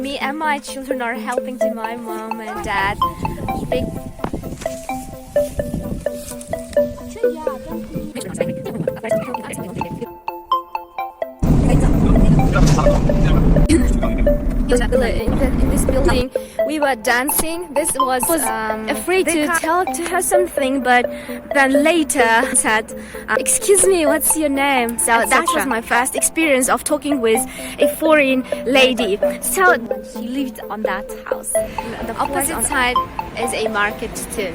me and my children are helping to my mom and dad bake. In this building, we were dancing. This was afraid to tell to her something, but then later said, "Excuse me, what's your name?" So that was my first experience of talking with a foreign lady. So she lived on that house. The opposite side is a market too.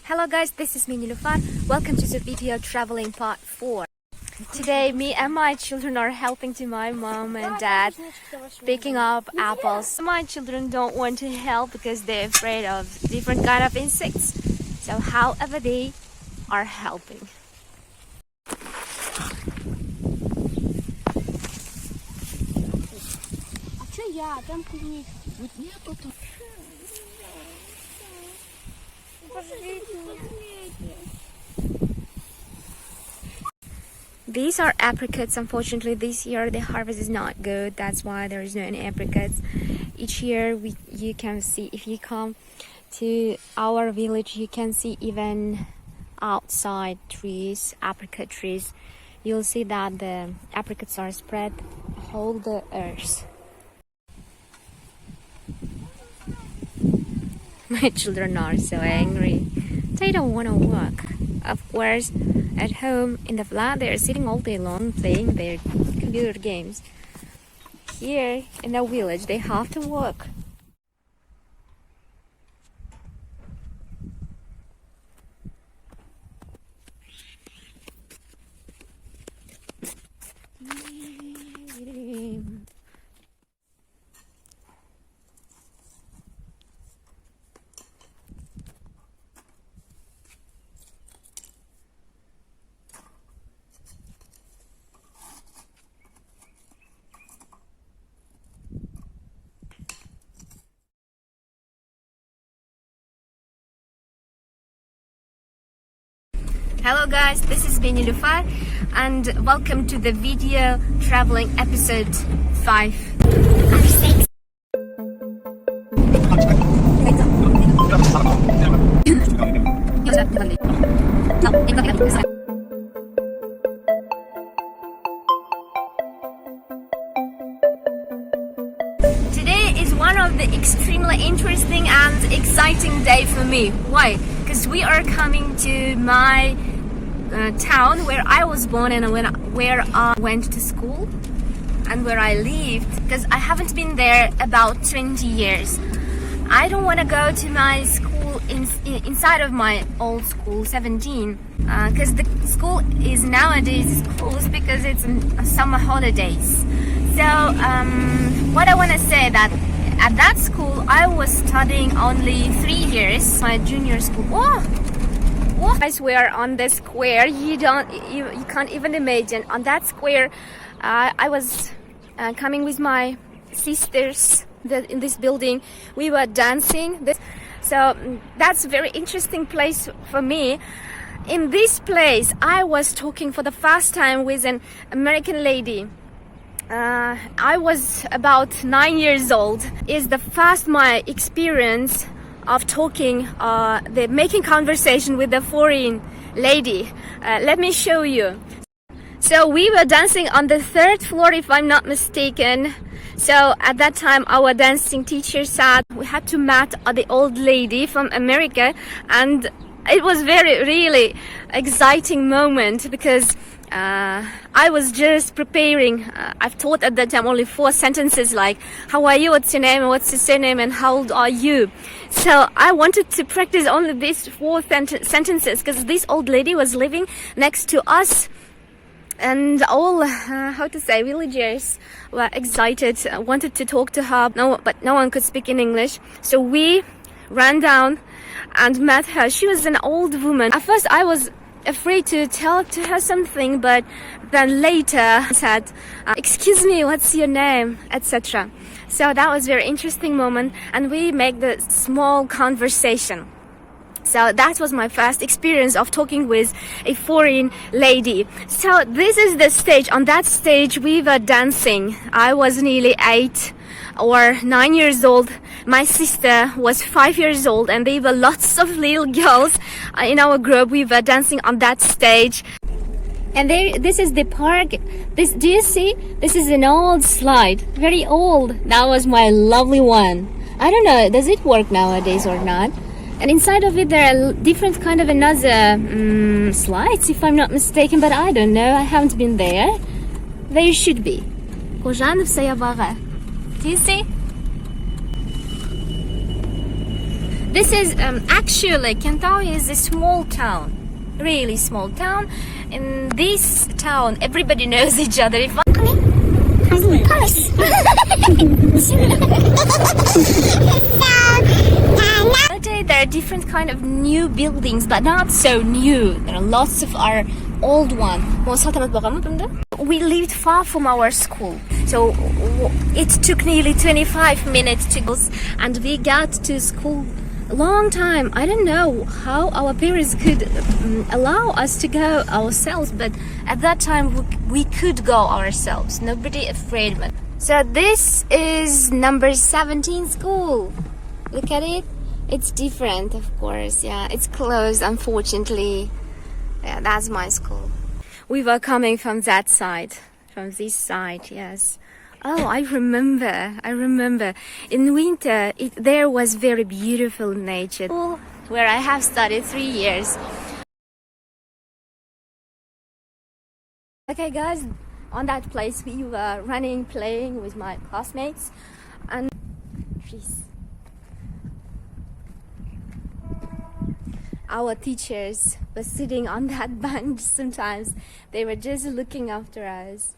Hello guys, this is me Nilufar. Welcome to the video traveling part 4. Today, me and my children are helping to my mom and dad picking up apples. My children don't want to help because they're afraid of different kind of insects. So, however, they are helping. These are apricots. Unfortunately, this year the harvest is not good. That's why there is no any apricots. Each year you can see, if you come to our village, you can see even outside trees, apricot trees. You'll see that the apricots are spread whole the earth. My children are so angry. They don't want to work. Of course, at home in the flat, they're sitting all day long playing their computer games. Here in the village, they have to work. Hello guys, this is me Nilufar and welcome to the video traveling episode 5 or 6. Today is one of the extremely interesting and exciting day for me. Why? Because we are coming to my town where I was born and where I went to school and where I lived, because I haven't been there about 20 years. I don't want to go to my school inside of my old school 17 because the school is nowadays closed because it's summer holidays. So what I want to say that at that school I was studying only 3 years, my junior school. Guys, we are on the square. You can't even imagine. On that square, I was coming with my sisters in this building. We were dancing. So that's a very interesting place for me. In this place, I was talking for the first time with an American lady. I was about 9 years old. It's the first my experience of talking, making conversation with a foreign lady. Let me show you. So we were dancing on the 3rd floor, if I'm not mistaken. So at that time, our dancing teacher said we had to meet the old lady from America, and it was really exciting moment because I was just preparing. I've taught at that time only 4 sentences like, how are you, what's your name, what's your surname, and how old are you? So I wanted to practice only these 4 sentences because this old lady was living next to us, and all, villagers were excited, wanted to talk to her, but no one could speak in English. So we ran down and met her. She was an old woman. At first I was afraid to tell to her something, but then later said, "Excuse me, what's your name?" etc. So that was a very interesting moment, and we make the small conversation. So that was my first experience of talking with a foreign lady. So this is the stage. On that stage we were dancing. I was nearly 8. or 9 years old. My sister was 5 years old, and there were lots of little girls in our group. We were dancing on that stage. And there, this is the park. This, do you see? This is an old slide, very old. That was my lovely one. I don't know, does it work nowadays or not? And inside of it there are different kind of another slides, if I'm not mistaken, but I don't know. I haven't been there. There should be. Do you see? This is actually Kentawi is a small town. Really small town. In this town, everybody knows each other. If nowadays there are different kind of new buildings, but not so new. There are lots of our old one. We lived far from our school, so it took nearly 25 minutes to go, and we got to school a long time. I don't know how our parents could allow us to go ourselves, but at that time we could go ourselves. Nobody afraid of it. So this is number 17 school. Look at it. It's different, of course. Yeah, it's closed, unfortunately. Yeah, that's my school. We were coming from that side, from this side, yes. Oh, I remember. In winter, there was very beautiful nature, where I have studied 3 years. Okay, guys, on that place we were running, playing with my classmates, and trees. Our teachers were sitting on that bench sometimes. They were just looking after us.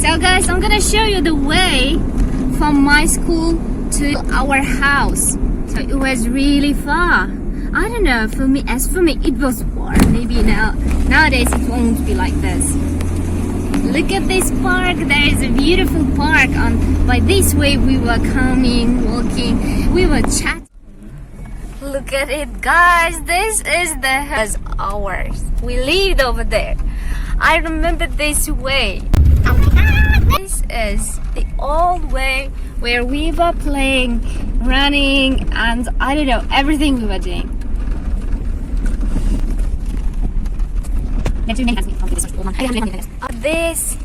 So guys, I'm gonna show you the way from my school to our house. So it was really far. I don't know, for me it was far. Maybe nowadays it won't be like this. Look at this park. There is a beautiful park. By this way we were coming, walking, we were chatting. Look at it, guys. This is the house ours. We lived over there. I remember this way. This is the old way where we were playing, running, and I don't know, everything we were doing. This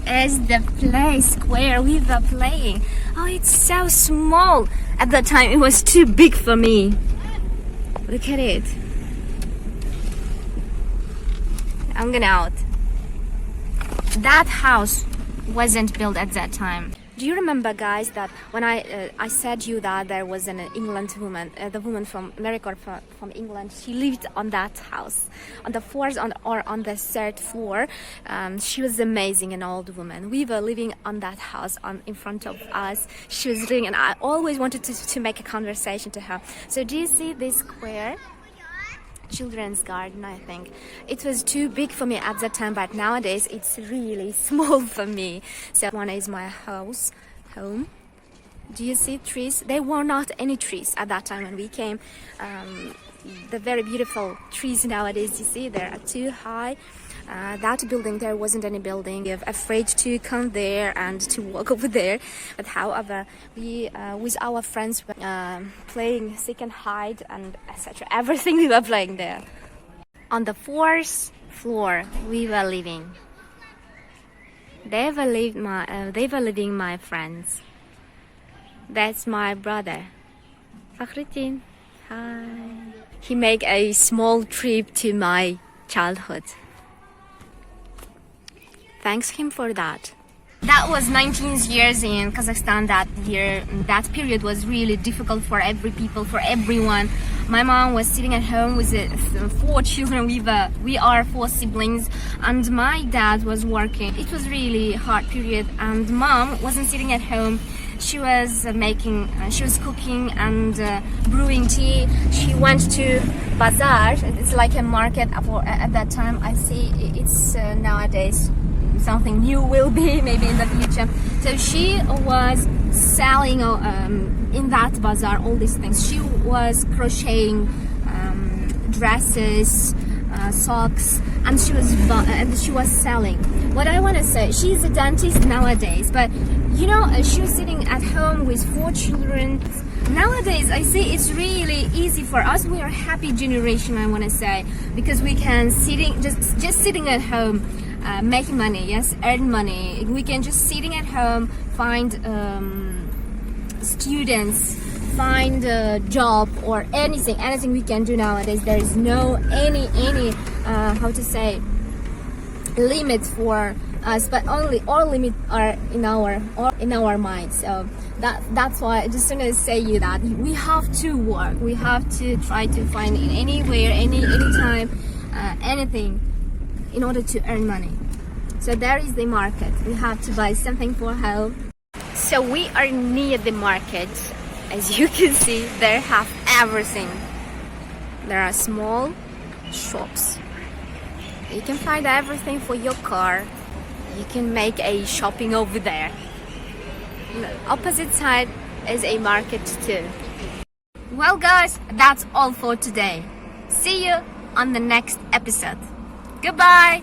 is the place where we were playing. Oh, it's so small. At that time it was too big for me. Look at it. I'm going out. That house wasn't built at that time. Do you remember, guys, that when I said you that there was an England woman, the woman from America, from England, she lived on that house, on the fourth or on the third floor. She was amazing, an old woman. We were living on that house in front of us. She was living, and I always wanted to make a conversation to her. So do you see this square? Children's garden, I think. It was too big for me at that time, but nowadays it's really small for me. So one is my home. Do you see trees? There were not any trees at that time when we came. The very beautiful trees nowadays, you see, they are too high. That building, there wasn't any building. We were afraid to come there and to walk over there. But however, we with our friends playing seek and hide and etc. Everything we were playing there. On the fourth floor we were living. They were living my friends. That's my brother, Fakhruddin. Hi. He made a small trip to my childhood. Thanks him for that. That was 19 years in Kazakhstan that year. That period was really difficult for everyone. My mom was sitting at home with 4 children. We are 4 siblings, and my dad was working. It was really hard period, and mom wasn't sitting at home. She was cooking and brewing tea. She went to bazaar. It's like a market at that time. I see it's nowadays something new will be maybe in the future. So she was selling in that bazaar all these things. She was crocheting dresses, socks, and she was selling. What I want to say, she's a dentist nowadays, but you know, she was sitting at home with 4 children. Nowadays, I say it's really easy for us. We are a happy generation, I want to say, because we can just sitting at home, making money. Yes, earn money. We can just sitting at home, find students, find a job or anything we can do nowadays. There is no any how to say limits for us, but only all limits are in our minds. So that's why I just want to say you that we have to work. We have to try to find it anywhere, anytime, anything in order to earn money. So there is the market. We have to buy something for home. So we are near the market. As you can see, they have everything. There are small shops. You can find everything for your car. You can make a shopping over there. The opposite side is a market too. Well guys, that's all for today. See you on the next episode. Goodbye!